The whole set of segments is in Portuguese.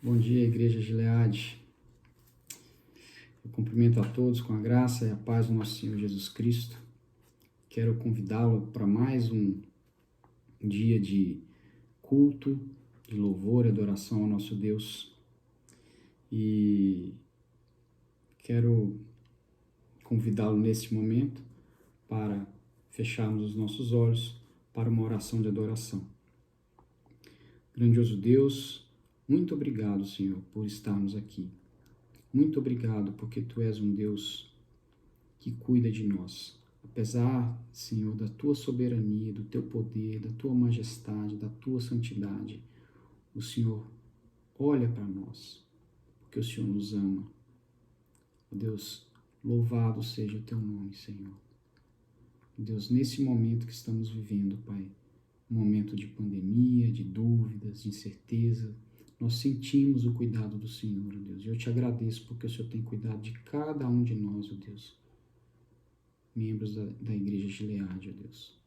Bom dia, Igreja Gileade. Eu cumprimento a todos com a graça e a paz do nosso Senhor Jesus Cristo. Quero convidá-lo para mais um dia de culto, de louvor e adoração ao nosso Deus. E quero convidá-lo neste momento para fecharmos os nossos olhos para uma oração de adoração. Grandioso Deus, muito obrigado, Senhor, por estarmos aqui. Muito obrigado porque Tu és um Deus que cuida de nós. Apesar, Senhor, da Tua soberania, do Teu poder, da Tua majestade, da Tua santidade, o Senhor olha para nós, porque o Senhor nos ama. Ó Deus, louvado seja o Teu nome, Senhor. Deus, nesse momento que estamos vivendo, Pai, um momento de pandemia, de dúvidas, de incerteza, nós sentimos o cuidado do Senhor, ó Deus. E eu te agradeço porque o Senhor tem cuidado de cada um de nós, ó Deus, membros da Igreja Gileade, ó Deus.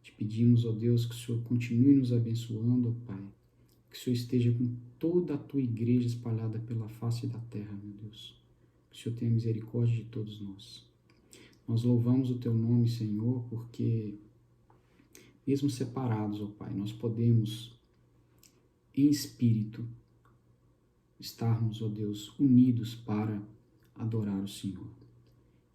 Te pedimos, ó Deus, que o Senhor continue nos abençoando, ó Pai. Que o Senhor esteja com toda a Tua Igreja espalhada pela face da terra, meu Deus. Que o Senhor tenha misericórdia de todos nós. Nós louvamos o Teu nome, Senhor, porque mesmo separados, ó Pai, nós podemos, em espírito, estarmos, ó Deus, unidos para adorar o Senhor.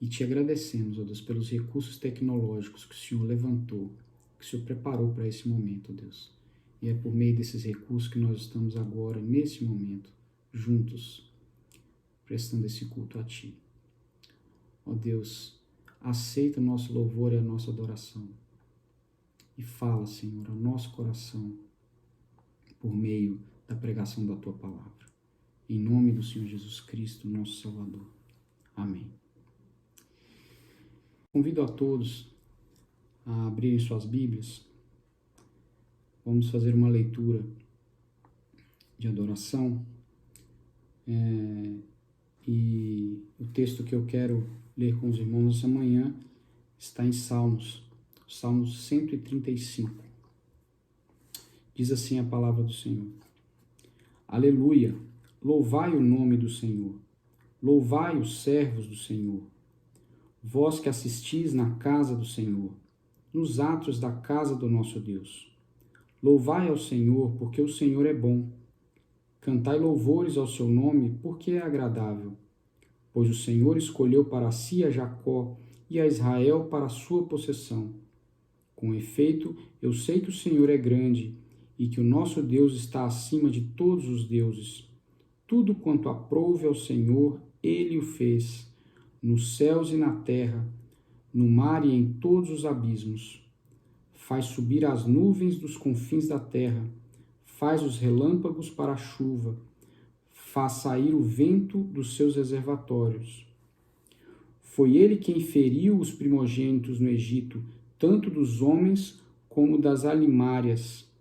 E te agradecemos, ó Deus, pelos recursos tecnológicos que o Senhor levantou, que o Senhor preparou para esse momento, ó Deus. E é por meio desses recursos que nós estamos agora, nesse momento, juntos, prestando esse culto a Ti. Ó Deus, aceita o nosso louvor e a nossa adoração. E fala, Senhor, ao nosso coração, por meio da pregação da Tua palavra. Em nome do Senhor Jesus Cristo, nosso Salvador. Amém. Convido a todos a abrirem suas Bíblias. Vamos fazer uma leitura de adoração. E o texto que eu quero ler com os irmãos essa manhã está em Salmos 135. Diz assim a palavra do Senhor. Aleluia! Louvai o nome do Senhor. Louvai os servos do Senhor. Vós que assistis na casa do Senhor, nos átrios da casa do nosso Deus. Louvai ao Senhor, porque o Senhor é bom. Cantai louvores ao seu nome, porque é agradável. Pois o Senhor escolheu para si a Jacó e a Israel para a sua possessão. Com efeito, eu sei que o Senhor é grande e que o nosso Deus está acima de todos os deuses. Tudo quanto aprouve ao Senhor, Ele o fez, nos céus e na terra, no mar e em todos os abismos. Faz subir as nuvens dos confins da terra, faz os relâmpagos para a chuva, faz sair o vento dos seus reservatórios. Foi Ele quem feriu os primogênitos no Egito, tanto dos homens como das alimárias.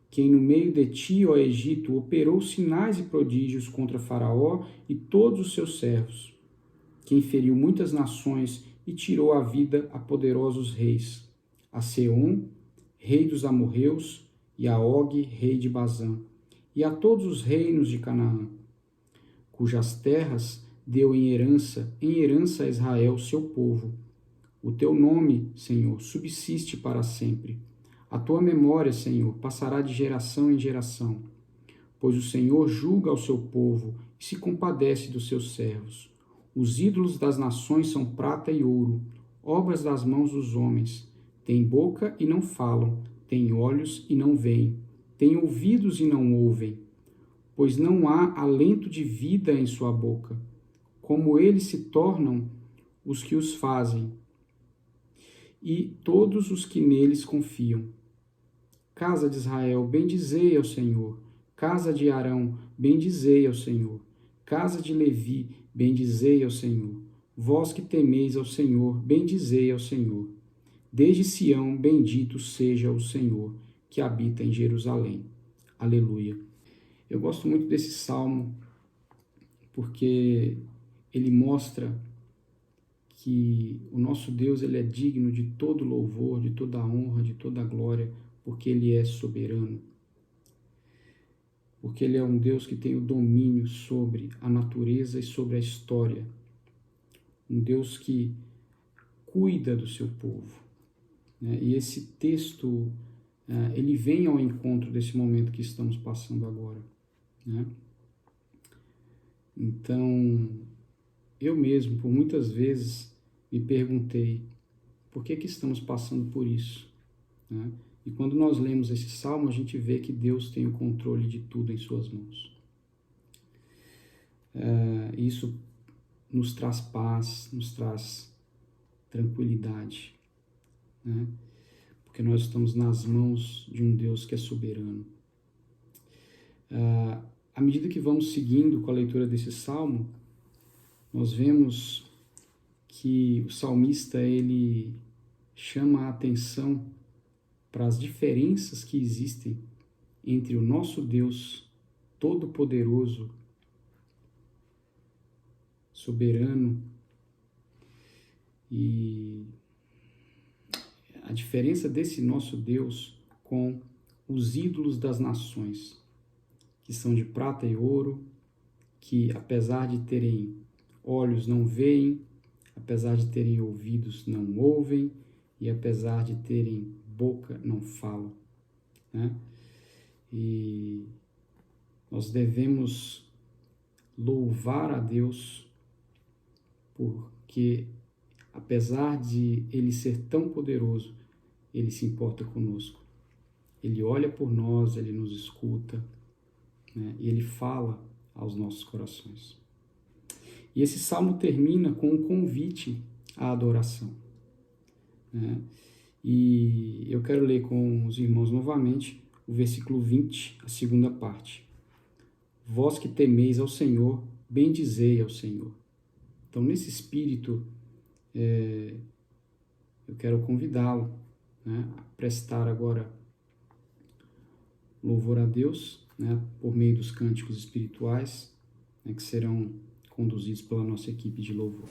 Quem no meio de ti, ó Egito, operou sinais e prodígios contra Faraó e todos os seus servos. Quem feriu muitas nações e tirou a vida a poderosos reis, a Seom, rei dos amorreus, e a Og, rei de Bazã, e a todos os reinos de Canaã, cujas terras deu em herança a Israel, seu povo. O teu nome, Senhor, subsiste para sempre. A tua memória, Senhor, passará de geração em geração, pois o Senhor julga ao seu povo e se compadece dos seus servos. Os ídolos das nações são prata e ouro, obras das mãos dos homens. Têm boca e não falam, têm olhos e não veem, têm ouvidos e não ouvem, pois não há alento de vida em sua boca. Como eles se tornam os que os fazem, e todos os que neles confiam. Casa de Israel, bendizei ao Senhor. Casa de Arão, bendizei ao Senhor. Casa de Levi, bendizei ao Senhor. Vós que temeis ao Senhor, bendizei ao Senhor. Desde Sião, bendito seja o Senhor, que habita em Jerusalém. Aleluia. Eu gosto muito desse salmo, porque ele mostra que o nosso Deus ele é digno de todo louvor, de toda honra, de toda glória, porque Ele é soberano. porque Ele é um Deus que tem o domínio sobre a natureza e sobre a história. Um Deus que cuida do seu povo. Né? E esse texto, ele vem ao encontro desse momento que estamos passando agora. Né? Então, eu mesmo, por muitas vezes, me perguntei por que estamos passando por isso. Né? E quando nós lemos esse salmo, a gente vê que Deus tem o controle de tudo em suas mãos. Isso nos traz paz, nos traz tranquilidade, né? Porque nós estamos nas mãos de um Deus que é soberano. À medida que vamos seguindo com a leitura desse salmo, nós vemos que o salmista ele chama a atenção para as diferenças que existem entre o nosso Deus todo-poderoso, soberano, e a diferença desse nosso Deus com os ídolos das nações, que são de prata e ouro, que apesar de terem olhos não veem, apesar de terem ouvidos não ouvem, e apesar de terem boca não falam. Né? E nós devemos louvar a Deus porque, apesar de Ele ser tão poderoso, Ele se importa conosco. Ele olha por nós, Ele nos escuta, né? E Ele fala aos nossos corações. E esse salmo termina com um convite à adoração. Né? E eu quero ler com os irmãos novamente o versículo 20, a segunda parte. Vós que temeis ao Senhor, bendizei ao Senhor. Então, nesse espírito, eu quero convidá-lo, né, a prestar agora louvor a Deus, né, por meio dos cânticos espirituais, né, que serão conduzidos pela nossa equipe de louvor.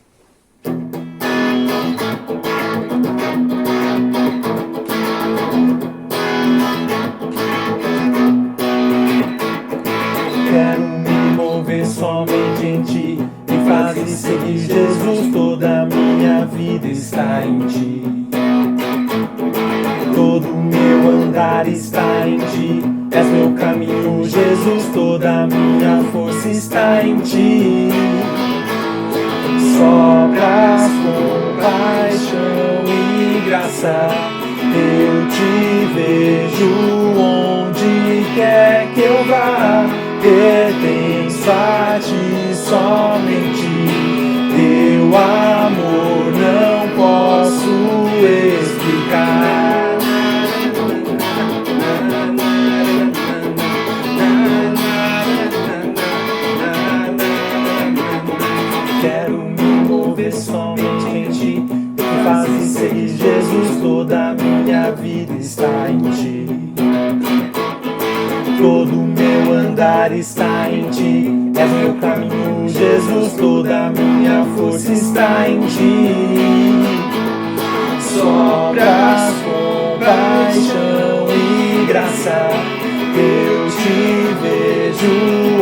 Quero me mover somente em Ti, me fazes seguir Jesus, toda a minha vida está em Ti. Todo meu andar está em Ti, és meu caminho, Jesus, toda a minha força está em Ti. Sopras compaixão e graça, eu Te vejo onde quer que eu vá. Pertenço a Ti somente, Teu amor não posso explicar. Quero me mover somente em Ti, me fazes seguir Jesus, toda a minha vida está em Ti. Todo meu andar está em Ti, és meu caminho, Jesus, toda a minha força está em Ti. Sopras compaixão e graça, eu Te vejo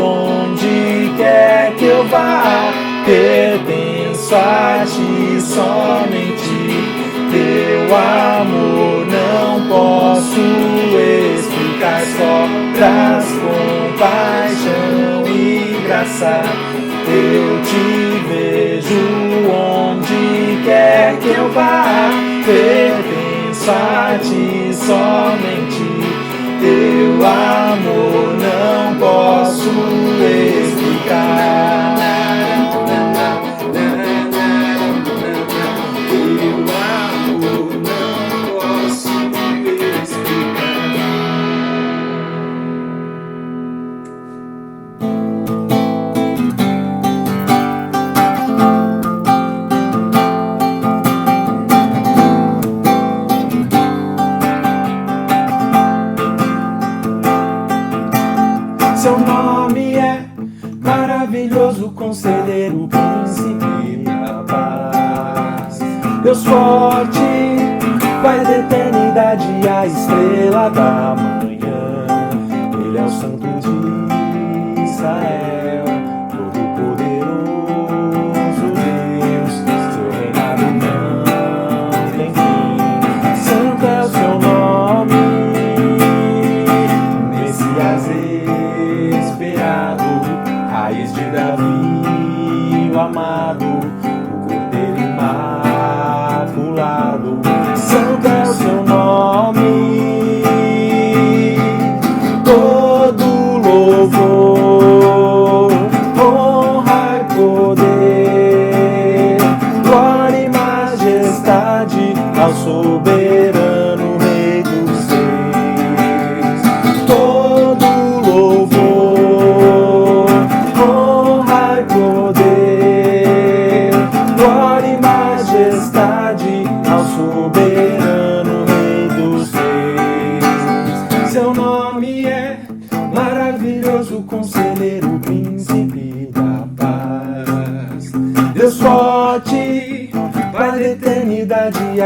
onde quer que eu vá. Pertenço a Ti somente, Teu amor não posso explicar. Sopras compaixão e graça, eu Te vejo onde quer que eu vá. Pertenço a Ti somente, Teu amor não posso explicar. Seu nome é maravilhoso, conselheiro, príncipe da paz. Deus forte, Pai da eternidade, a estrela da manhã. Ele é o santo de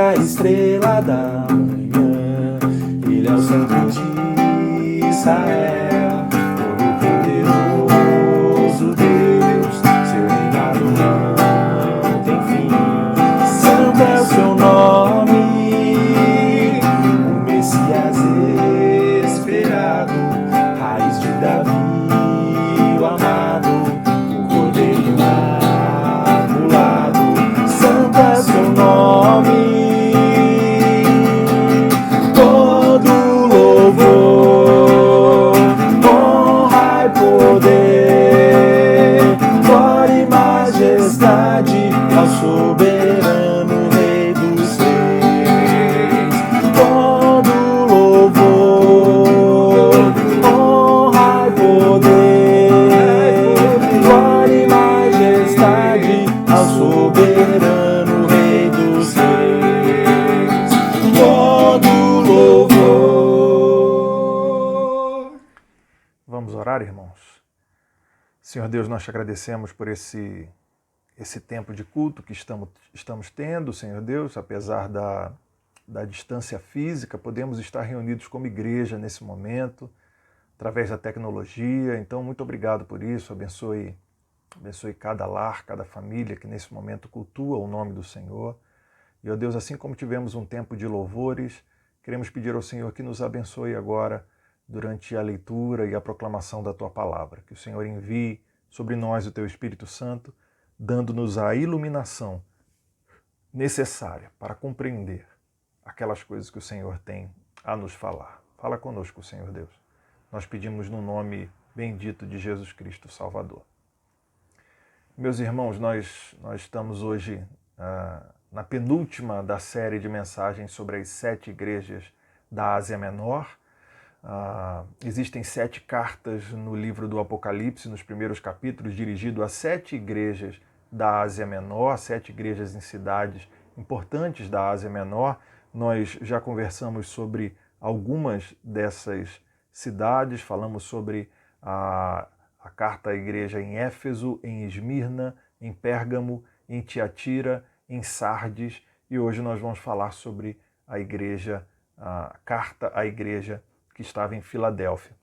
a estrela da manhã. Ele é o Santo de Israel, todo-poderoso Deus, seu reinado não tem fim. Santo é o seu nome, o Messias esperado, raiz de Davi, o amado, o Cordeiro Imaculado. Santo é seu nome, todo louvor, honra e poder, glória e majestade ao soberano Rei dos Reis. Todo louvor, honra e poder, glória e majestade ao soberano Rei dos Reis. Todo louvor. Vamos orar, irmãos? Senhor Deus, nós te agradecemos por esse tempo de culto que estamos tendo, Senhor Deus, apesar da distância física, podemos estar reunidos como igreja nesse momento, através da tecnologia. Então, muito obrigado por isso. Abençoe cada lar, cada família que nesse momento cultua o nome do Senhor. E, ó Deus, assim como tivemos um tempo de louvores, queremos pedir ao Senhor que nos abençoe agora durante a leitura e a proclamação da Tua Palavra. Que o Senhor envie sobre nós o Teu Espírito Santo, dando-nos a iluminação necessária para compreender aquelas coisas que o Senhor tem a nos falar. Fala conosco, Senhor Deus. Nós pedimos no nome bendito de Jesus Cristo, Salvador. Meus irmãos, nós estamos hoje na penúltima da série de mensagens sobre as 7 igrejas da Ásia Menor. Existem 7 cartas no livro do Apocalipse, nos primeiros capítulos, dirigido a 7 igrejas da Ásia Menor, 7 igrejas em cidades importantes da Ásia Menor. Nós já conversamos sobre algumas dessas cidades, falamos sobre a carta à igreja em Éfeso, em Esmirna, em Pérgamo, em Tiatira, em Sardes, e hoje nós vamos falar sobre a carta à igreja que estava em Filadélfia.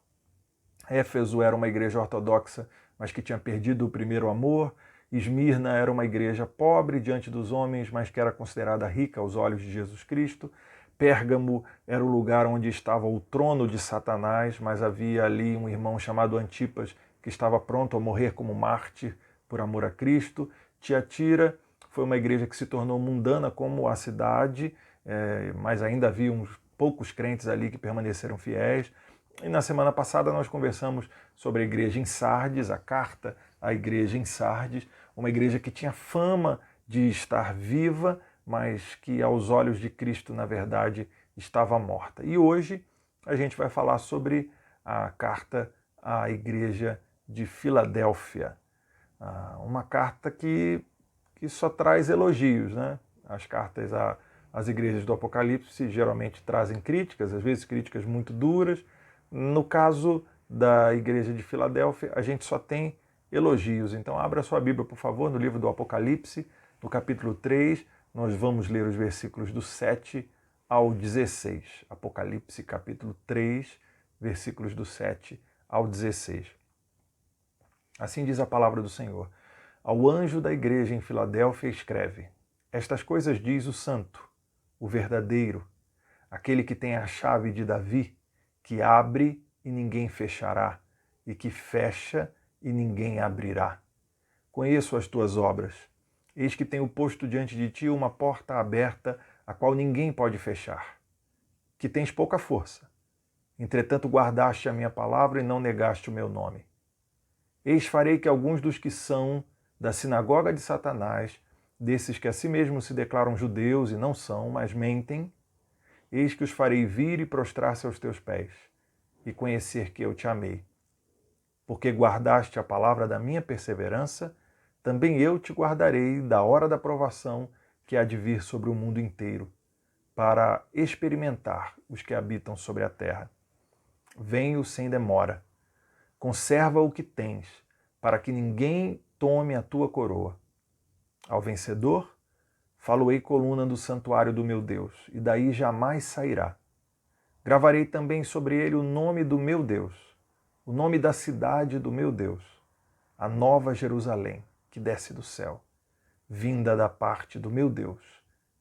Éfeso era uma igreja ortodoxa, mas que tinha perdido o primeiro amor. Esmirna era uma igreja pobre diante dos homens, mas que era considerada rica aos olhos de Jesus Cristo. Pérgamo era o lugar onde estava o trono de Satanás, mas havia ali um irmão chamado Antipas que estava pronto a morrer como mártir por amor a Cristo. Tiatira foi uma igreja que se tornou mundana como a cidade, mas ainda havia uns poucos crentes ali que permaneceram fiéis. E na semana passada nós conversamos sobre a igreja em Sardes, a carta à igreja em Sardes, uma igreja que tinha fama de estar viva, mas que aos olhos de Cristo, na verdade, estava morta. E hoje a gente vai falar sobre a carta à igreja de Filadélfia, uma carta que só traz elogios, né? As cartas às igrejas do Apocalipse geralmente trazem críticas, às vezes críticas muito duras. No caso da igreja de Filadélfia, a gente só tem elogios. Então abra sua Bíblia, por favor, no livro do Apocalipse, no capítulo 3, nós vamos ler os versículos do 7 ao 16. Apocalipse, capítulo 3, versículos do 7 ao 16. Assim diz a palavra do Senhor. Ao anjo da igreja em Filadélfia escreve: Estas coisas diz o santo, o verdadeiro, aquele que tem a chave de Davi, que abre e ninguém fechará, e que fecha e ninguém abrirá. Conheço as tuas obras. Eis que tenho posto diante de ti uma porta aberta, a qual ninguém pode fechar. Que tens pouca força. Entretanto guardaste a minha palavra e não negaste o meu nome. Eis farei que alguns dos que são da sinagoga de Satanás, desses que a si mesmos se declaram judeus e não são, mas mentem, eis que os farei vir e prostrar-se aos teus pés, e conhecer que eu te amei. Porque guardaste a palavra da minha perseverança, também eu te guardarei da hora da provação que há de vir sobre o mundo inteiro, para experimentar os que habitam sobre a terra. Venho sem demora. Conserva o que tens, para que ninguém tome a tua coroa. Ao vencedor, Faloei coluna do santuário do meu Deus, e daí jamais sairá. Gravarei também sobre ele o nome do meu Deus, o nome da cidade do meu Deus, a nova Jerusalém, que desce do céu, vinda da parte do meu Deus,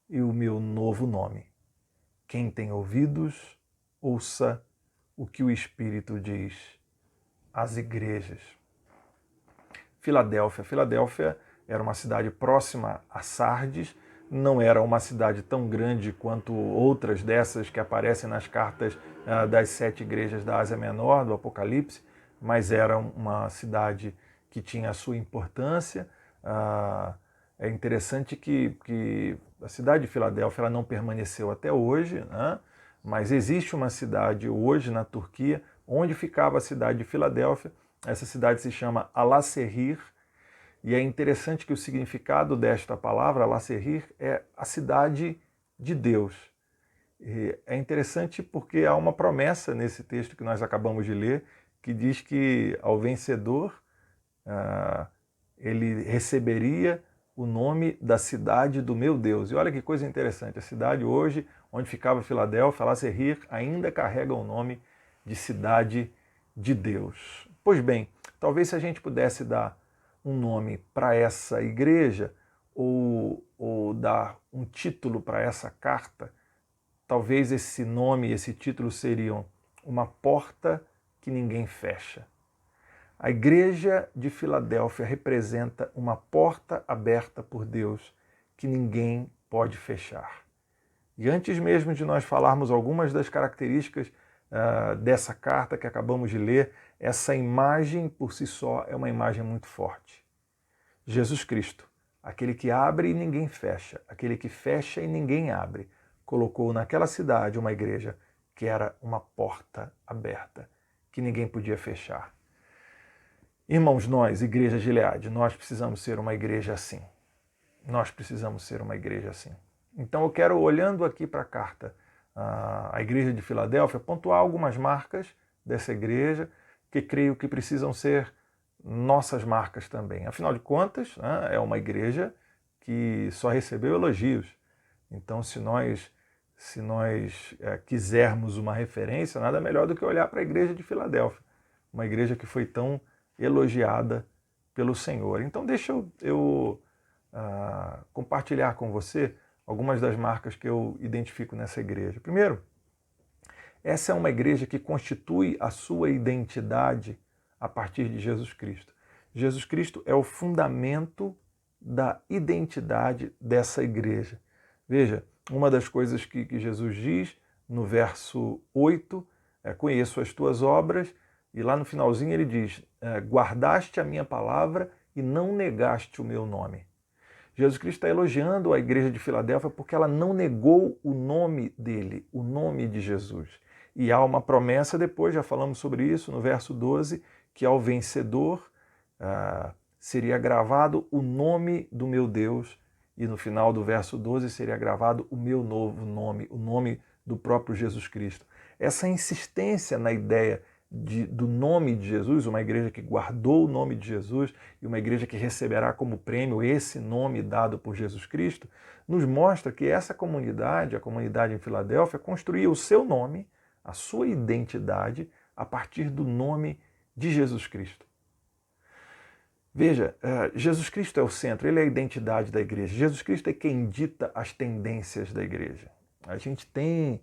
e o meu novo nome. Quem tem ouvidos, ouça o que o Espírito diz às igrejas. Filadélfia. Filadélfia era uma cidade próxima a Sardes, não era uma cidade tão grande quanto outras dessas que aparecem nas cartas das 7 igrejas da Ásia Menor, do Apocalipse, mas era uma cidade que tinha a sua importância. É interessante que a cidade de Filadélfia ela não permaneceu até hoje, né? Mas existe uma cidade hoje na Turquia, onde ficava a cidade de Filadélfia. Essa cidade se chama Alaşehir, e é interessante que o significado desta palavra, Alaşehir, é a cidade de Deus. E é interessante porque há uma promessa nesse texto que nós acabamos de ler, que diz que ao vencedor ele receberia o nome da cidade do meu Deus. E olha que coisa interessante, a cidade hoje, onde ficava Filadélfia, Alaşehir, ainda carrega o nome de cidade de Deus. Pois bem, talvez se a gente pudesse dar um nome para essa igreja ou dar um título para essa carta, talvez esse nome e esse título seriam Uma Porta que Ninguém Fecha. A igreja de Filadélfia representa uma porta aberta por Deus que ninguém pode fechar. E antes mesmo de nós falarmos algumas das características dessa carta que acabamos de ler, essa imagem por si só é uma imagem muito forte. Jesus Cristo, aquele que abre e ninguém fecha, aquele que fecha e ninguém abre, colocou naquela cidade uma igreja que era uma porta aberta, que ninguém podia fechar. Irmãos, nós, Igreja Gileade, nós precisamos ser uma igreja assim. Nós precisamos ser uma igreja assim. Então eu quero, olhando aqui para a carta, a igreja de Filadélfia, pontuar algumas marcas dessa igreja que creio que precisam ser nossas marcas também. Afinal de contas, é uma igreja que só recebeu elogios. Então, se nós quisermos uma referência, nada melhor do que olhar para a igreja de Filadélfia, uma igreja que foi tão elogiada pelo Senhor. Então, deixa eu compartilhar com você algumas das marcas que eu identifico nessa igreja. Primeiro, essa é uma igreja que constitui a sua identidade a partir de Jesus Cristo. Jesus Cristo é o fundamento da identidade dessa igreja. Veja, uma das coisas que Jesus diz no verso 8 é: conheço as tuas obras, e lá no finalzinho ele diz: guardaste a minha palavra e não negaste o meu nome. Jesus Cristo está elogiando a igreja de Filadélfia porque ela não negou o nome dele, o nome de Jesus. E há uma promessa depois, já falamos sobre isso, no verso 12, que ao vencedor seria gravado o nome do meu Deus, e no final do verso 12 seria gravado o meu novo nome, o nome do próprio Jesus Cristo. Essa insistência na ideia do nome de Jesus, uma igreja que guardou o nome de Jesus e uma igreja que receberá como prêmio esse nome dado por Jesus Cristo, nos mostra que essa comunidade, a comunidade em Filadélfia, construía o seu nome, a sua identidade, a partir do nome de Jesus Cristo. Veja, Jesus Cristo é o centro, ele é a identidade da igreja. Jesus Cristo é quem dita as tendências da igreja. A gente tem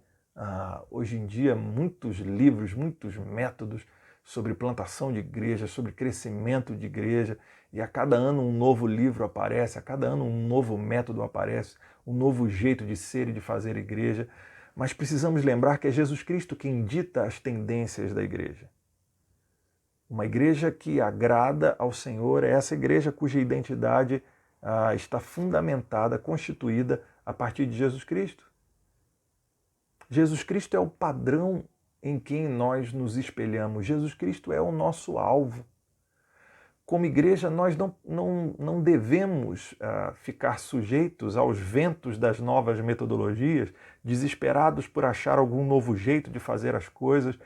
hoje em dia muitos livros, muitos métodos sobre plantação de igreja, sobre crescimento de igreja, e a cada ano um novo livro aparece, a cada ano um novo método aparece, um novo jeito de ser e de fazer igreja, mas precisamos lembrar que é Jesus Cristo quem dita as tendências da igreja. Uma igreja que agrada ao Senhor é essa igreja cuja identidade está fundamentada, constituída a partir de Jesus Cristo. Jesus Cristo é o padrão em quem nós nos espelhamos. Jesus Cristo é o nosso alvo. Como igreja, nós não devemos ficar sujeitos aos ventos das novas metodologias, desesperados por achar algum novo jeito de fazer as coisas,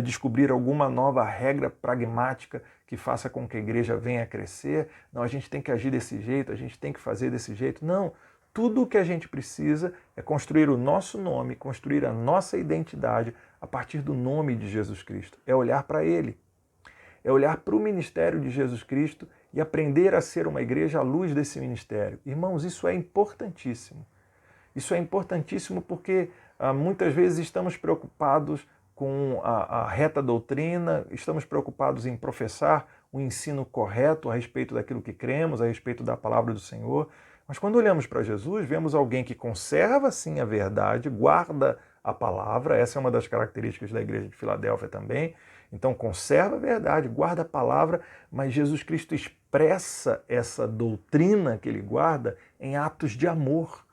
descobrir alguma nova regra pragmática que faça com que a igreja venha a crescer. Não, a gente tem que agir desse jeito, a gente tem que fazer desse jeito. Não, Tudo o que a gente precisa é construir o nosso nome, construir a nossa identidade a partir do nome de Jesus Cristo. É olhar para Ele. É olhar para o ministério de Jesus Cristo e aprender a ser uma igreja à luz desse ministério. Irmãos, isso é importantíssimo. Isso é importantíssimo porque muitas vezes estamos preocupados com a reta doutrina, estamos preocupados em professar o ensino correto a respeito daquilo que cremos, a respeito da palavra do Senhor. Mas quando olhamos para Jesus, vemos alguém que conserva sim a verdade, guarda a palavra, essa é uma das características da igreja de Filadélfia também. Então conserva a verdade, guarda a palavra, mas Jesus Cristo expressa essa doutrina que ele guarda em atos de amor.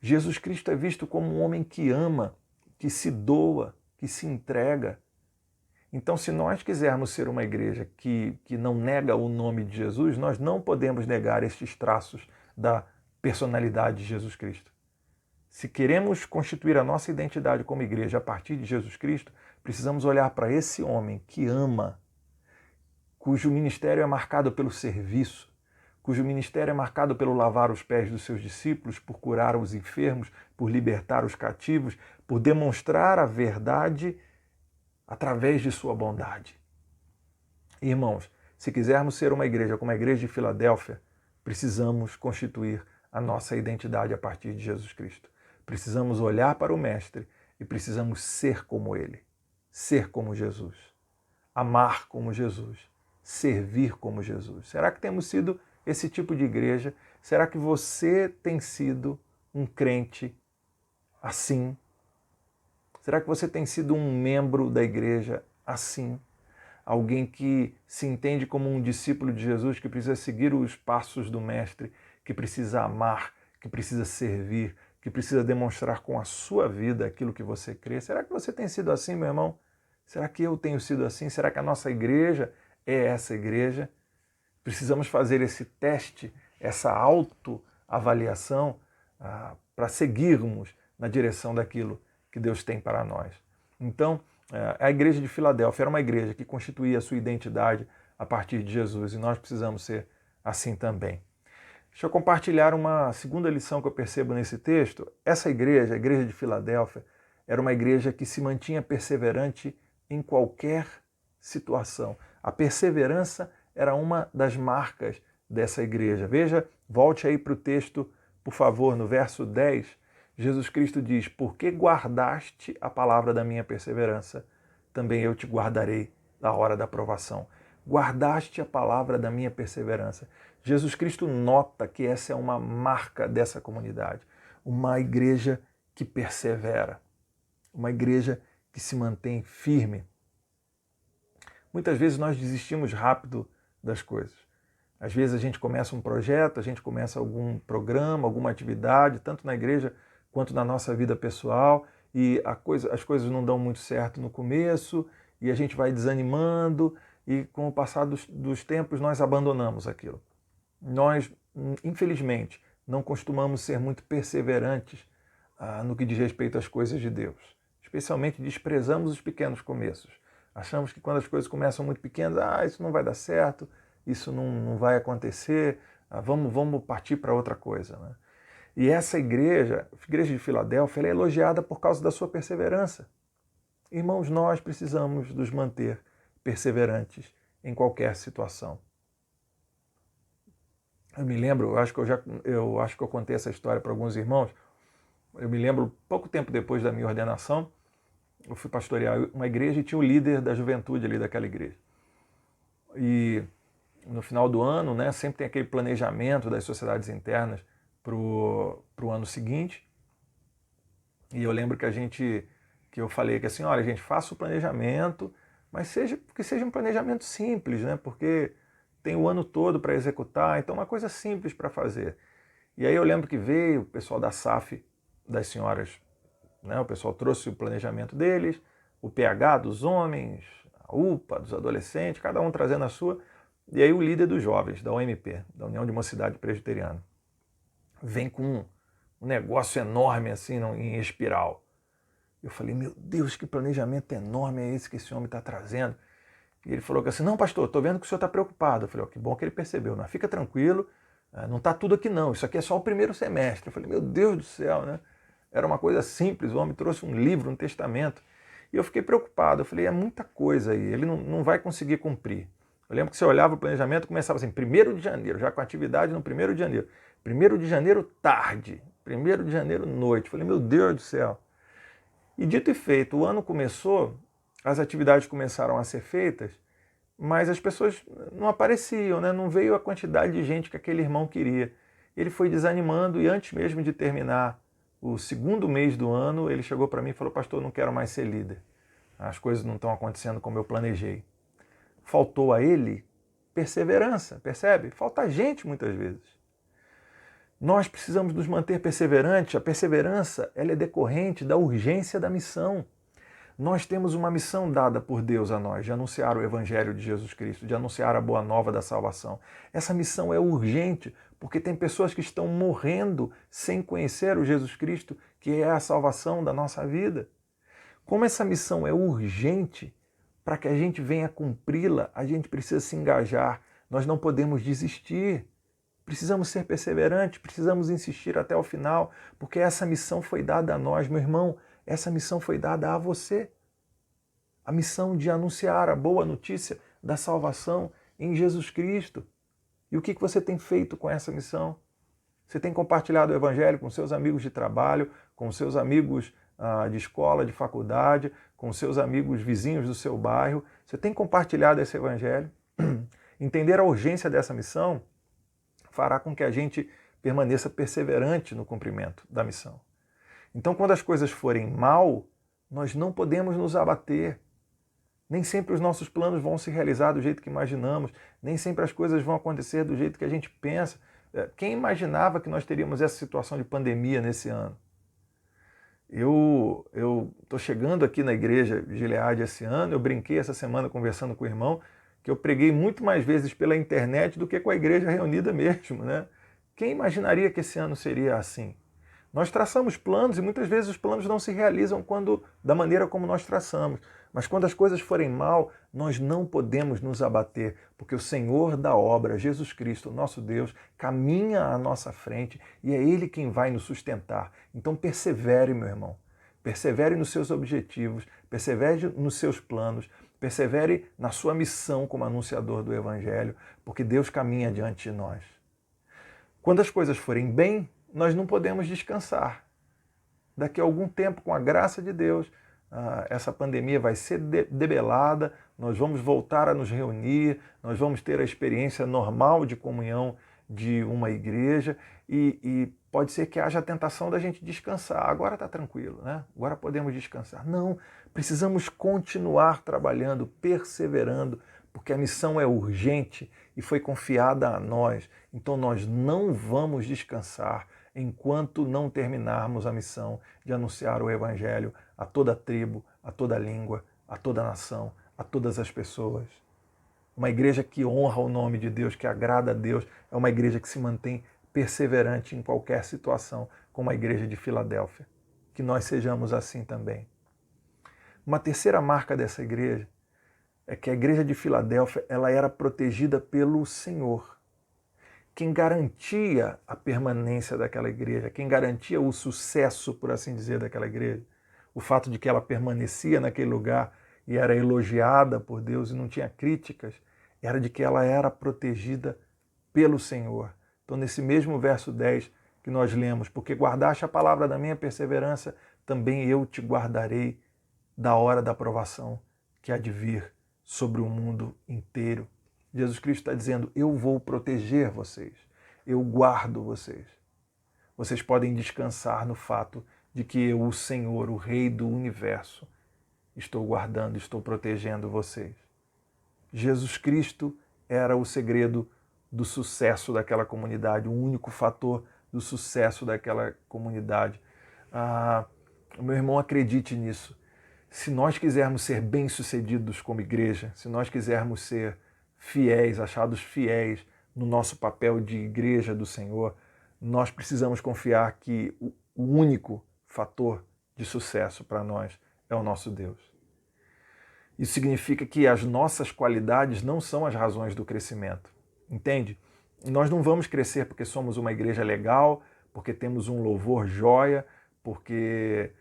Jesus Cristo é visto como um homem que ama, que se doa, que se entrega. Então, se nós quisermos ser uma igreja que não nega o nome de Jesus, nós não podemos negar estes traços da personalidade de Jesus Cristo. Se queremos constituir a nossa identidade como igreja a partir de Jesus Cristo, precisamos olhar para esse homem que ama, cujo ministério é marcado pelo serviço, cujo ministério é marcado pelo lavar os pés dos seus discípulos, por curar os enfermos, por libertar os cativos, por demonstrar a verdade através de sua bondade. Irmãos, se quisermos ser uma igreja como a igreja de Filadélfia, precisamos constituir a nossa identidade a partir de Jesus Cristo. Precisamos olhar para o Mestre e precisamos ser como Ele, ser como Jesus, amar como Jesus, servir como Jesus. Será que temos sido esse tipo de igreja? Será que você tem sido um crente assim? Será que você tem sido um membro da igreja assim? Alguém que se entende como um discípulo de Jesus, que precisa seguir os passos do Mestre, que precisa amar, que precisa servir, que precisa demonstrar com a sua vida aquilo que você crê? Será que você tem sido assim, meu irmão? Será que eu tenho sido assim? Será que a nossa igreja é essa igreja? Precisamos fazer esse teste, essa autoavaliação para seguirmos na direção daquilo que Deus tem para nós. Então, a igreja de Filadélfia era uma igreja que constituía a sua identidade a partir de Jesus e nós precisamos ser assim também. Deixa eu compartilhar uma segunda lição que eu percebo nesse texto. Essa igreja, a igreja de Filadélfia, era uma igreja que se mantinha perseverante em qualquer situação. A perseverança era uma das marcas dessa igreja. Veja, volte aí para o texto, por favor, no verso 10. Jesus Cristo diz: porque guardaste a palavra da minha perseverança, também eu te guardarei na hora da provação. Guardaste a palavra da minha perseverança. Jesus Cristo nota que essa é uma marca dessa comunidade. Uma igreja que persevera. Uma igreja que se mantém firme. Muitas vezes nós desistimos rápido das coisas. Às vezes a gente começa um projeto, a gente começa algum programa, alguma atividade, tanto na igreja quanto na nossa vida pessoal, e as coisas não dão muito certo no começo, e a gente vai desanimando, e com o passar dos tempos nós abandonamos aquilo. Nós, infelizmente, não costumamos ser muito perseverantes no que diz respeito às coisas de Deus. Especialmente desprezamos os pequenos começos. Achamos que quando as coisas começam muito pequenas, isso não vai dar certo, isso não vai acontecer, vamos partir para outra coisa, né? E essa igreja, a igreja de Filadélfia, ela é elogiada por causa da sua perseverança. Irmãos, nós precisamos nos manter perseverantes em qualquer situação. Eu me lembro, eu acho que eu contei essa história para alguns irmãos. Eu me lembro, pouco tempo depois da minha ordenação, eu fui pastorear uma igreja e tinha o líder da juventude ali daquela igreja. E no final do ano, né, sempre tem aquele planejamento das sociedades internas para o ano seguinte. E eu lembro que eu falei que assim, olha, gente, faça o planejamento, mas que seja um planejamento simples, né? Porque tem o ano todo para executar, então uma coisa simples para fazer. E aí eu lembro que veio o pessoal da SAF, das senhoras, né? O pessoal trouxe o planejamento deles, o PH dos homens, a UPA dos adolescentes, cada um trazendo a sua, e aí o líder dos jovens, da UMP, da União de Mocidade Presbiteriana, vem com um negócio enorme assim em espiral. Eu falei, meu Deus, que planejamento enorme é esse que esse homem está trazendo? E ele falou assim, não, pastor, estou vendo que o senhor está preocupado. Eu falei, que bom que ele percebeu, né? Fica tranquilo, Não está tudo aqui não, isso aqui é só o primeiro semestre. Eu falei, meu Deus do céu, né? Era uma coisa simples, o homem trouxe um livro, um testamento. E eu fiquei preocupado, eu falei, é muita coisa aí, ele não vai conseguir cumprir. Eu lembro que você olhava o planejamento, começava assim, 1º de janeiro, já com atividade no 1º de janeiro. 1º de janeiro tarde, 1º de janeiro noite. Eu falei, meu Deus do céu. E dito e feito, o ano começou, as atividades começaram a ser feitas, mas as pessoas não apareciam, né? Não veio a quantidade de gente que aquele irmão queria. Ele foi desanimando e antes mesmo de terminar o 2º mês do ano, ele chegou para mim e falou, pastor, não quero mais ser líder. As coisas não estão acontecendo como eu planejei. Faltou a ele perseverança, percebe? Falta a gente muitas vezes. Nós precisamos nos manter perseverantes. A perseverança ela é decorrente da urgência da missão. Nós temos uma missão dada por Deus a nós, de anunciar o Evangelho de Jesus Cristo, de anunciar a boa nova da salvação. Essa missão é urgente, porque tem pessoas que estão morrendo sem conhecer o Jesus Cristo, que é a salvação da nossa vida. Como essa missão é urgente, para que a gente venha cumpri-la, a gente precisa se engajar, nós não podemos desistir. Precisamos ser perseverantes, precisamos insistir até o final, porque essa missão foi dada a nós, meu irmão, essa missão foi dada a você. A missão de anunciar a boa notícia da salvação em Jesus Cristo. E o que você tem feito com essa missão? Você tem compartilhado o Evangelho com seus amigos de trabalho, com seus amigos de escola, de faculdade, com seus amigos vizinhos do seu bairro? Você tem compartilhado esse Evangelho? Entender a urgência dessa missão fará com que a gente permaneça perseverante no cumprimento da missão. Então, quando as coisas forem mal, nós não podemos nos abater. Nem sempre os nossos planos vão se realizar do jeito que imaginamos, nem sempre as coisas vão acontecer do jeito que a gente pensa. Quem imaginava que nós teríamos essa situação de pandemia nesse ano? Eu estou chegando aqui na igreja de Gileade esse ano, eu brinquei essa semana conversando com o irmão, que eu preguei muito mais vezes pela internet do que com a igreja reunida mesmo, né? Quem imaginaria que esse ano seria assim? Nós traçamos planos e muitas vezes os planos não se realizam da maneira como nós traçamos. Mas quando as coisas forem mal, nós não podemos nos abater, porque o Senhor da obra, Jesus Cristo, nosso Deus, caminha à nossa frente e é Ele quem vai nos sustentar. Então persevere, meu irmão. Persevere nos seus objetivos, persevere nos seus planos, persevere na sua missão como anunciador do Evangelho, porque Deus caminha diante de nós. Quando as coisas forem bem, nós não podemos descansar. Daqui a algum tempo, com a graça de Deus, essa pandemia vai ser debelada, nós vamos voltar a nos reunir, nós vamos ter a experiência normal de comunhão de uma igreja e pode ser que haja a tentação da gente descansar. Agora está tranquilo, né? Agora podemos descansar. Não, precisamos continuar trabalhando, perseverando, porque a missão é urgente e foi confiada a nós. Então nós não vamos descansar enquanto não terminarmos a missão de anunciar o Evangelho a toda tribo, a toda língua, a toda nação, a todas as pessoas. Uma igreja que honra o nome de Deus, que agrada a Deus, é uma igreja que se mantém perseverante em qualquer situação, como a igreja de Filadélfia. Que nós sejamos assim também. Uma terceira marca dessa igreja é que a igreja de Filadélfia ela era protegida pelo Senhor. Quem garantia a permanência daquela igreja, quem garantia o sucesso, por assim dizer, daquela igreja, o fato de que ela permanecia naquele lugar e era elogiada por Deus e não tinha críticas, era de que ela era protegida pelo Senhor. Então, nesse mesmo verso 10 que nós lemos, porque guardaste a palavra da minha perseverança, também eu te guardarei da hora da provação que há de vir sobre o mundo inteiro. Jesus Cristo está dizendo, eu vou proteger vocês, eu guardo vocês. Vocês podem descansar no fato de que eu, o Senhor, o Rei do Universo, estou guardando, estou protegendo vocês. Jesus Cristo era o segredo do sucesso daquela comunidade, o único fator do sucesso daquela comunidade. Meu irmão, acredite nisso. Se nós quisermos ser bem-sucedidos como igreja, se nós quisermos ser fiéis, achados fiéis no nosso papel de igreja do Senhor, nós precisamos confiar que o único fator de sucesso para nós é o nosso Deus. Isso significa que as nossas qualidades não são as razões do crescimento, entende? Nós não vamos crescer porque somos uma igreja legal, porque temos um louvor joia, porque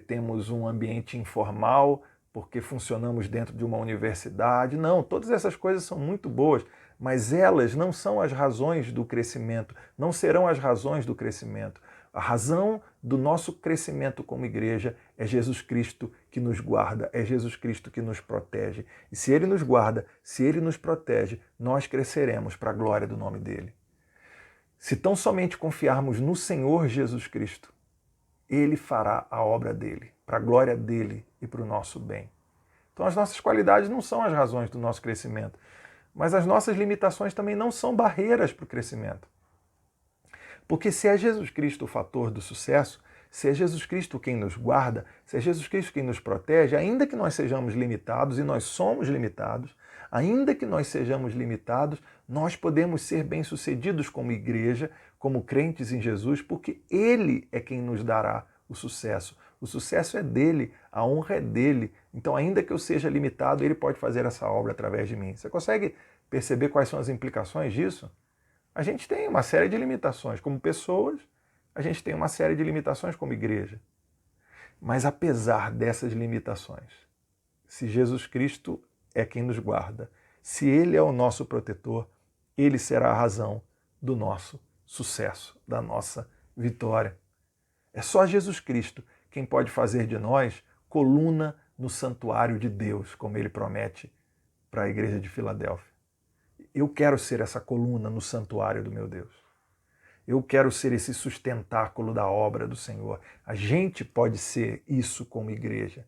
temos um ambiente informal, porque funcionamos dentro de uma universidade. Não, todas essas coisas são muito boas, mas elas não são as razões do crescimento, não serão as razões do crescimento. A razão do nosso crescimento como igreja é Jesus Cristo que nos guarda, é Jesus Cristo que nos protege. E se Ele nos guarda, se Ele nos protege, nós cresceremos para a glória do nome dEle. Se tão somente confiarmos no Senhor Jesus Cristo, Ele fará a obra dEle, para a glória dEle e para o nosso bem. Então as nossas qualidades não são as razões do nosso crescimento, mas as nossas limitações também não são barreiras para o crescimento. Porque se é Jesus Cristo o fator do sucesso, se é Jesus Cristo quem nos guarda, se é Jesus Cristo quem nos protege, ainda que nós sejamos limitados, e nós somos limitados, ainda que nós sejamos limitados, nós podemos ser bem-sucedidos como igreja, como crentes em Jesus, porque Ele é quem nos dará o sucesso. O sucesso é dele, a honra é dele. Então, ainda que eu seja limitado, Ele pode fazer essa obra através de mim. Você consegue perceber quais são as implicações disso? A gente tem uma série de limitações como pessoas, a gente tem uma série de limitações como igreja. Mas apesar dessas limitações, se Jesus Cristo é quem nos guarda, se Ele é o nosso protetor, Ele será a razão do nosso sucesso, da nossa vitória. É só Jesus Cristo quem pode fazer de nós coluna no santuário de Deus, como Ele promete para a igreja de Filadélfia. Eu quero ser essa coluna no santuário do meu Deus. Eu quero ser esse sustentáculo da obra do Senhor. A gente pode ser isso como igreja,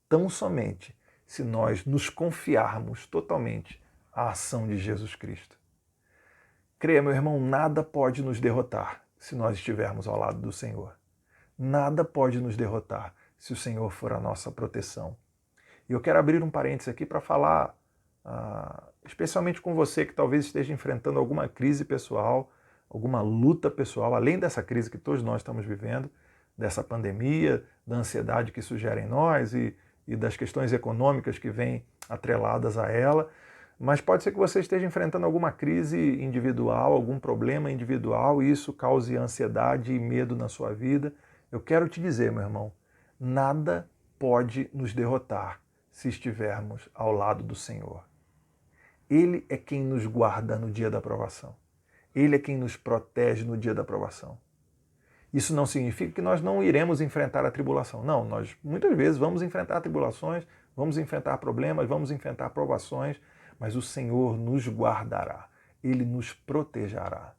tão somente se nós nos confiarmos totalmente à ação de Jesus Cristo. Creia, meu irmão, nada pode nos derrotar se nós estivermos ao lado do Senhor. Nada pode nos derrotar se o Senhor for a nossa proteção. E eu quero abrir um parênteses aqui para falar especialmente com você que talvez esteja enfrentando alguma crise pessoal, alguma luta pessoal, além dessa crise que todos nós estamos vivendo, dessa pandemia, da ansiedade que isso gera em nós e das questões econômicas que vêm atreladas a ela. Mas pode ser que você esteja enfrentando alguma crise individual, algum problema individual e isso cause ansiedade e medo na sua vida. Eu quero te dizer, meu irmão, nada pode nos derrotar se estivermos ao lado do Senhor. Ele é quem nos guarda no dia da provação. Ele é quem nos protege no dia da provação. Isso não significa que nós não iremos enfrentar a tribulação. Não, nós muitas vezes vamos enfrentar tribulações, vamos enfrentar problemas, vamos enfrentar provações, mas o Senhor nos guardará. Ele nos protegerá.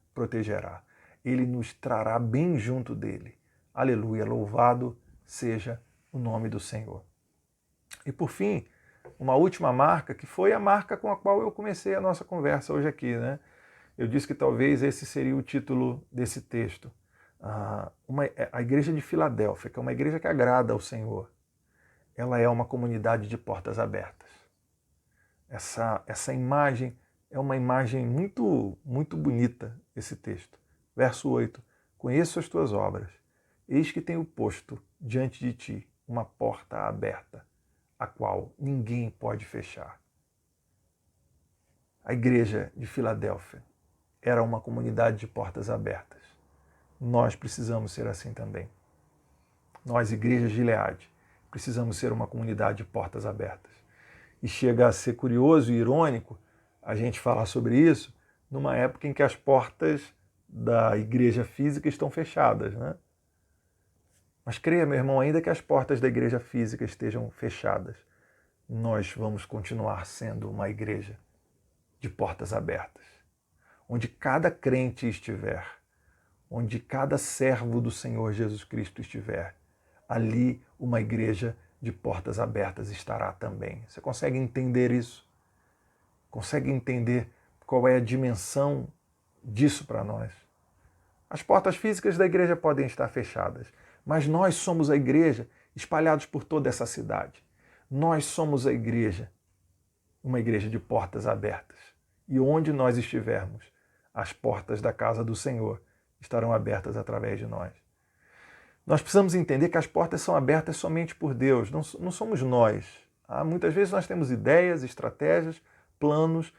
Ele nos trará bem junto dele. Aleluia, louvado seja o nome do Senhor. E por fim, uma última marca, que foi a marca com a qual eu comecei a nossa conversa hoje aqui, né? Eu disse que talvez esse seria o título desse texto. A igreja de Filadélfia, que é uma igreja que agrada ao Senhor, ela é uma comunidade de portas abertas. Essa imagem é uma imagem muito, muito bonita, esse texto. Verso 8. Conheço as tuas obras, eis que tenho posto diante de ti uma porta aberta, a qual ninguém pode fechar. A igreja de Filadélfia era uma comunidade de portas abertas. Nós precisamos ser assim também. Nós, igreja de Gileade, precisamos ser uma comunidade de portas abertas. E chega a ser curioso e irônico a gente falar sobre isso numa época em que as portas da igreja física estão fechadas, né? Mas creia, meu irmão, ainda que as portas da igreja física estejam fechadas, nós vamos continuar sendo uma igreja de portas abertas. Onde cada crente estiver, onde cada servo do Senhor Jesus Cristo estiver, ali uma igreja de portas abertas estará também. Você consegue entender isso? Consegue entender qual é a dimensão disso para nós? As portas físicas da igreja podem estar fechadas, mas nós somos a igreja espalhados por toda essa cidade. Nós somos a igreja, uma igreja de portas abertas. E onde nós estivermos, as portas da casa do Senhor estarão abertas através de nós. Nós precisamos entender que as portas são abertas somente por Deus, não somos nós. Muitas vezes nós temos ideias, estratégias, planos,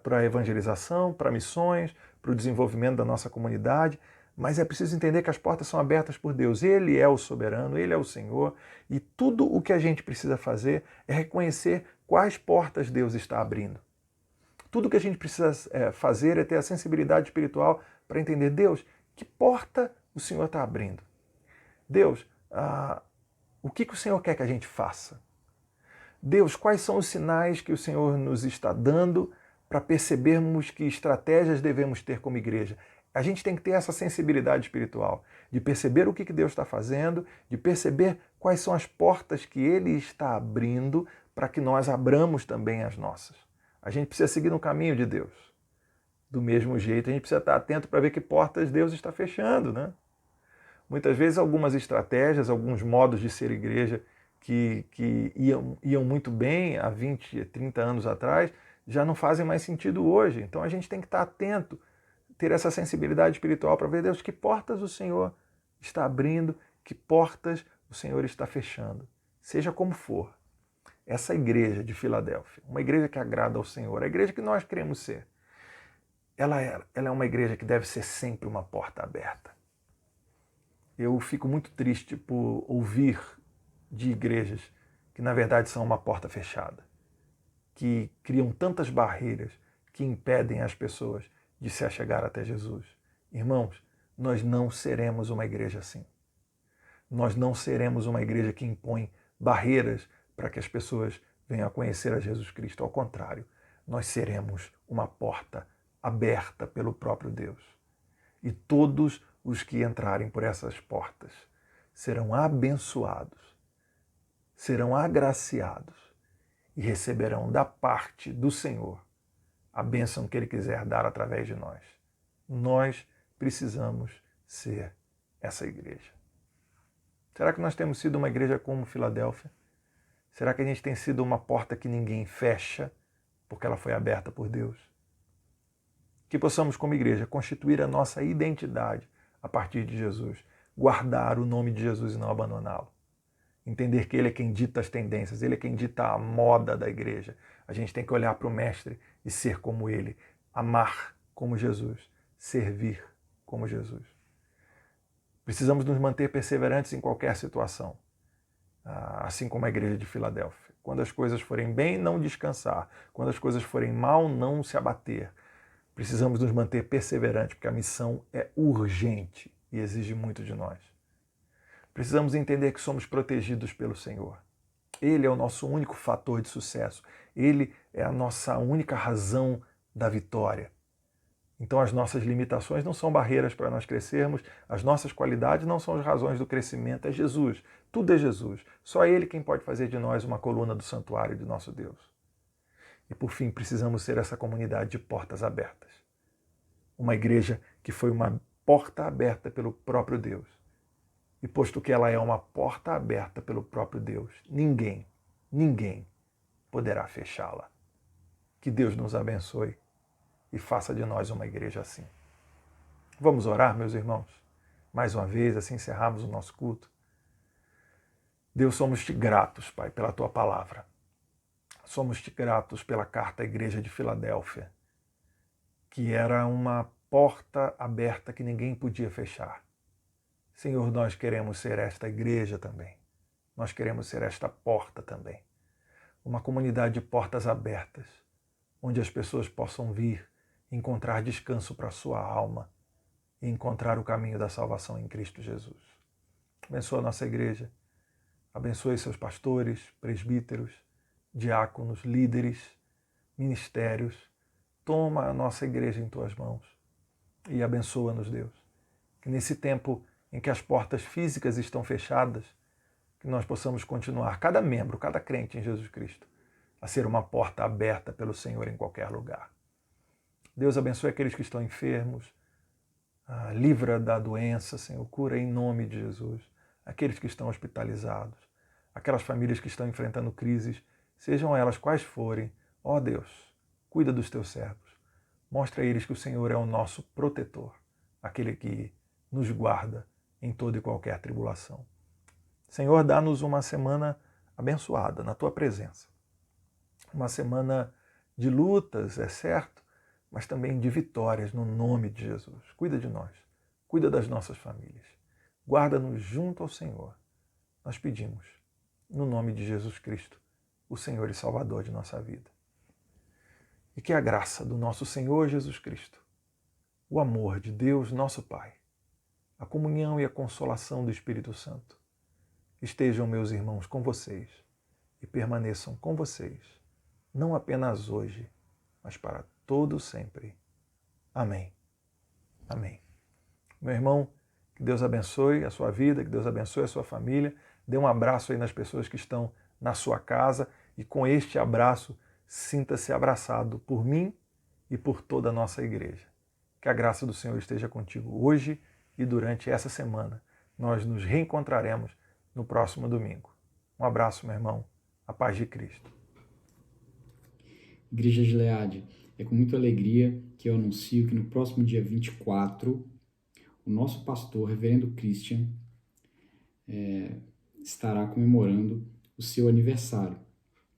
para a evangelização, para missões, para o desenvolvimento da nossa comunidade, mas é preciso entender que as portas são abertas por Deus. Ele é o soberano, Ele é o Senhor, e tudo o que a gente precisa fazer é reconhecer quais portas Deus está abrindo. Tudo o que a gente precisa fazer é ter a sensibilidade espiritual para entender, Deus, que porta o Senhor está abrindo? Deus, o que o Senhor quer que a gente faça? Deus, quais são os sinais que o Senhor nos está dando para percebermos que estratégias devemos ter como igreja? A gente tem que ter essa sensibilidade espiritual, de perceber o que Deus está fazendo, de perceber quais são as portas que Ele está abrindo para que nós abramos também as nossas. A gente precisa seguir no caminho de Deus. Do mesmo jeito, a gente precisa estar atento para ver que portas Deus está fechando, né? Muitas vezes algumas estratégias, alguns modos de ser igreja que iam muito bem há 20, 30 anos atrás, já não fazem mais sentido hoje. Então a gente tem que estar atento, ter essa sensibilidade espiritual para ver, Deus, que portas o Senhor está abrindo, que portas o Senhor está fechando. Seja como for, essa igreja de Filadélfia, uma igreja que agrada ao Senhor, a igreja que nós queremos ser, ela é uma igreja que deve ser sempre uma porta aberta. Eu fico muito triste por ouvir de igrejas que na verdade são uma porta fechada, que criam tantas barreiras que impedem as pessoas de se achegar até Jesus. Irmãos, nós não seremos uma igreja assim. Nós não seremos uma igreja que impõe barreiras para que as pessoas venham a conhecer a Jesus Cristo. Ao contrário, nós seremos uma porta aberta pelo próprio Deus. E todos os que entrarem por essas portas serão abençoados, serão agraciados e receberão da parte do Senhor a bênção que Ele quiser dar através de nós. Nós precisamos ser essa igreja. Será que nós temos sido uma igreja como Filadélfia? Será que a gente tem sido uma porta que ninguém fecha porque ela foi aberta por Deus? Que possamos, como igreja, constituir a nossa identidade a partir de Jesus, guardar o nome de Jesus e não abandoná-lo. Entender que Ele é quem dita as tendências, Ele é quem dita a moda da igreja. A gente tem que olhar para o Mestre e ser como Ele, amar como Jesus, servir como Jesus. Precisamos nos manter perseverantes em qualquer situação, assim como a igreja de Filadélfia. Quando as coisas forem bem, não descansar. Quando as coisas forem mal, não se abater. Precisamos nos manter perseverantes, porque a missão é urgente e exige muito de nós. Precisamos entender que somos protegidos pelo Senhor. Ele é o nosso único fator de sucesso. Ele é a nossa única razão da vitória. Então as nossas limitações não são barreiras para nós crescermos, as nossas qualidades não são as razões do crescimento, é Jesus. Tudo é Jesus. Só Ele quem pode fazer de nós uma coluna do santuário de nosso Deus. E por fim, precisamos ser essa comunidade de portas abertas. Uma igreja que foi uma porta aberta pelo próprio Deus. E posto que ela é uma porta aberta pelo próprio Deus, ninguém poderá fechá-la. Que Deus nos abençoe e faça de nós uma igreja assim. Vamos orar, meus irmãos? Mais uma vez, assim encerramos o nosso culto. Deus, somos-te gratos, Pai, pela Tua palavra. Somos-te gratos pela carta à igreja de Filadélfia, que era uma porta aberta que ninguém podia fechar. Senhor, nós queremos ser esta igreja também. Nós queremos ser esta porta também. Uma comunidade de portas abertas, onde as pessoas possam vir, encontrar descanso para a sua alma e encontrar o caminho da salvação em Cristo Jesus. Abençoa a nossa igreja. Abençoe seus pastores, presbíteros, diáconos, líderes, ministérios. Toma a nossa igreja em tuas mãos e abençoa-nos, Deus. Que nesse tempo em que as portas físicas estão fechadas, que nós possamos continuar, cada membro, cada crente em Jesus Cristo, a ser uma porta aberta pelo Senhor em qualquer lugar. Deus abençoe aqueles que estão enfermos, livra da doença, Senhor, cura em nome de Jesus. Aqueles que estão hospitalizados, aquelas famílias que estão enfrentando crises, sejam elas quais forem, ó Deus, cuida dos teus servos. Mostra a eles que o Senhor é o nosso protetor, aquele que nos guarda em toda e qualquer tribulação. Senhor, dá-nos uma semana abençoada na Tua presença. Uma semana de lutas, é certo, mas também de vitórias no nome de Jesus. Cuida de nós, cuida das nossas famílias, guarda-nos junto ao Senhor. Nós pedimos, no nome de Jesus Cristo, o Senhor e Salvador de nossa vida. E que a graça do nosso Senhor Jesus Cristo, o amor de Deus, nosso Pai, a comunhão e a consolação do Espírito Santo estejam, meus irmãos, com vocês e permaneçam com vocês, não apenas hoje, mas para todo sempre. Amém. Amém. Meu irmão, que Deus abençoe a sua vida, que Deus abençoe a sua família. Dê um abraço aí nas pessoas que estão na sua casa e com este abraço, sinta-se abraçado por mim e por toda a nossa igreja. Que a graça do Senhor esteja contigo hoje e durante essa semana. Nós nos reencontraremos no próximo domingo. Um abraço, meu irmão. A paz de Cristo. Igreja Gileade, é com muita alegria que eu anuncio que no próximo dia 24, o nosso pastor, Reverendo Christian, estará comemorando o seu aniversário.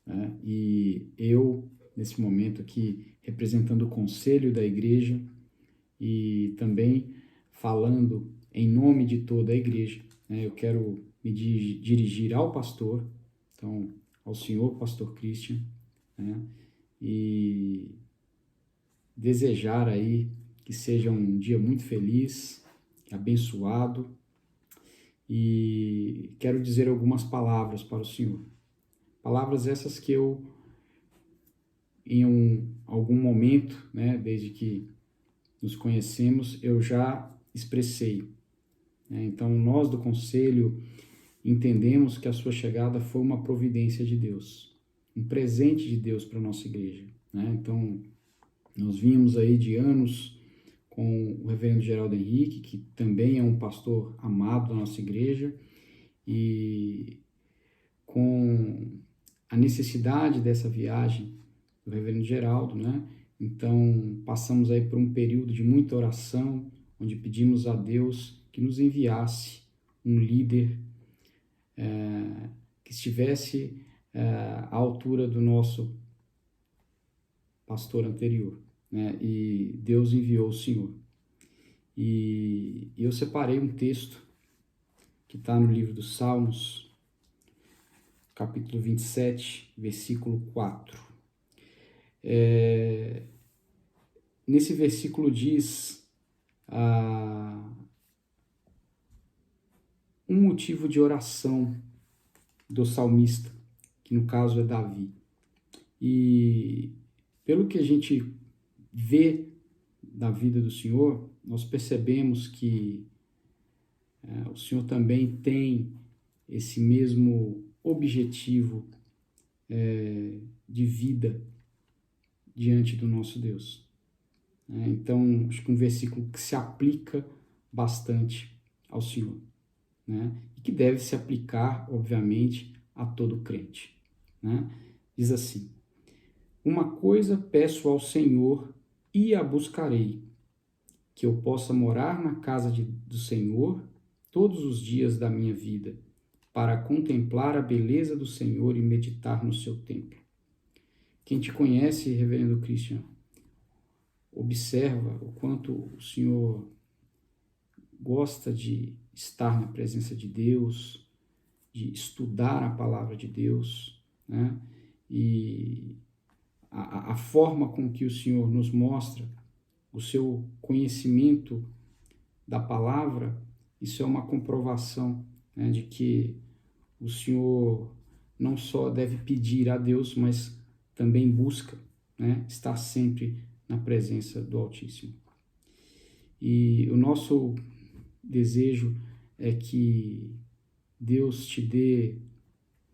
Né? E eu, nesse momento aqui, representando o conselho da igreja e também falando em nome de toda a igreja, né? Eu quero me dirigir ao pastor, então, ao senhor pastor Christian, né? E desejar aí que seja um dia muito feliz, abençoado, e quero dizer algumas palavras para o senhor. Palavras essas que eu, em algum momento, né, desde que nos conhecemos, eu já expressei. Então, nós do Conselho entendemos que a sua chegada foi uma providência de Deus, um presente de Deus para a nossa igreja. Então, nós vínhamos aí de anos com o reverendo Geraldo Henrique, que também é um pastor amado da nossa igreja, e com a necessidade dessa viagem do reverendo Geraldo, né? Então, passamos aí por um período de muita oração, onde pedimos a Deus que nos enviasse um líder que estivesse à altura do nosso pastor anterior, né? E Deus enviou o Senhor. E eu separei um texto que está no livro dos Salmos, capítulo 27, versículo 4. Nesse versículo diz um motivo de oração do salmista, que no caso é Davi. E pelo que a gente vê da vida do Senhor, nós percebemos que o Senhor também tem esse mesmo objetivo de vida diante do nosso Deus. Então, acho que um versículo que se aplica bastante ao Senhor, né? E que deve se aplicar, obviamente, a todo crente, né? Diz assim: uma coisa peço ao Senhor e a buscarei, que eu possa morar na casa do Senhor todos os dias da minha vida, para contemplar a beleza do Senhor e meditar no seu templo. Quem te conhece, reverendo Christian, observa o quanto o Senhor gosta de estar na presença de Deus, de estudar a palavra de Deus, né? E a forma com que o Senhor nos mostra o seu conhecimento da palavra, isso é uma comprovação, né, de que o Senhor não só deve pedir a Deus, mas também busca, né, estar sempre na presença do Altíssimo. E o nosso desejo é que Deus te dê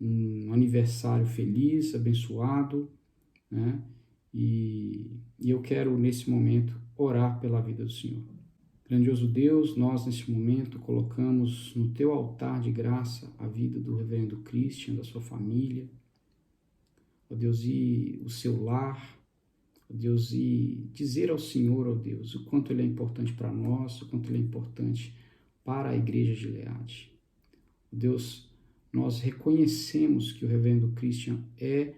um aniversário feliz, abençoado, né? E eu quero, nesse momento, orar pela vida do Senhor. Grandioso Deus, nós, nesse momento, colocamos no teu altar de graça a vida do reverendo Christian, da sua família, ó Deus, e o seu lar, ó Deus, e dizer ao Senhor, ó Deus, o quanto ele é importante para nós, o quanto ele é importante para a Igreja Gileade. Ó Deus, nós reconhecemos que o reverendo Christian é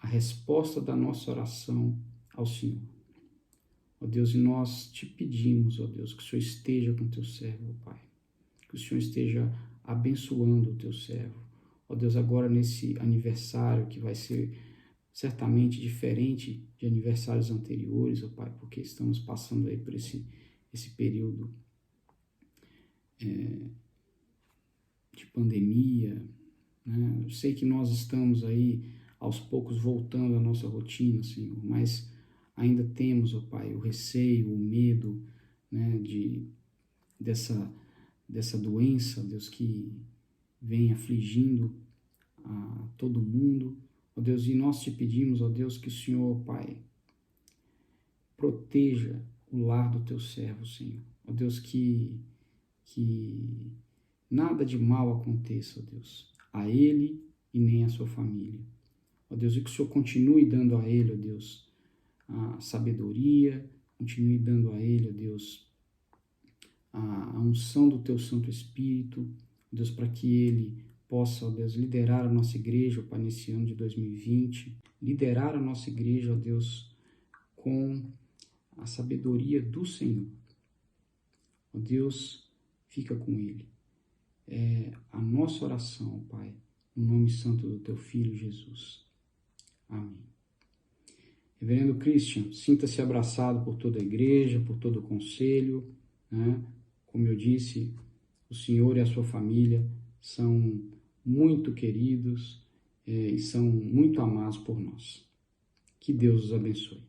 a resposta da nossa oração ao Senhor. Ó Deus, e nós te pedimos, ó Deus, que o Senhor esteja com o teu servo, ó Pai. Que o Senhor esteja abençoando o teu servo. Ó Deus, agora nesse aniversário que vai ser certamente diferente de aniversários anteriores, ó Pai, porque estamos passando aí por esse período de pandemia, né? Eu sei que nós estamos aí aos poucos voltando à nossa rotina, Senhor, mas ainda temos, ó Pai, o receio, o medo, né, dessa doença, Deus, que vem afligindo a todo mundo. Ó Deus, e nós te pedimos, ó Deus, que o Senhor, Pai, proteja o lar do teu servo, Senhor. Ó Deus, que nada de mal aconteça, ó Deus, a ele e nem a sua família. Ó Deus, e que o Senhor continue dando a ele, ó Deus, a sabedoria, continue dando a ele, ó Deus, a unção do teu Santo Espírito, ó Deus, para que ele possa, ó Deus, liderar a nossa igreja, ó Pai, nesse ano de 2020, liderar a nossa igreja, ó Deus, com a sabedoria do Senhor. Ó Deus, fica com ele. É a nossa oração, Pai, no nome santo do teu Filho Jesus. Amém. Reverendo Christian, sinta-se abraçado por toda a igreja, por todo o conselho, né? Como eu disse, o senhor e a sua família são muito queridos e são muito amados por nós. Que Deus os abençoe.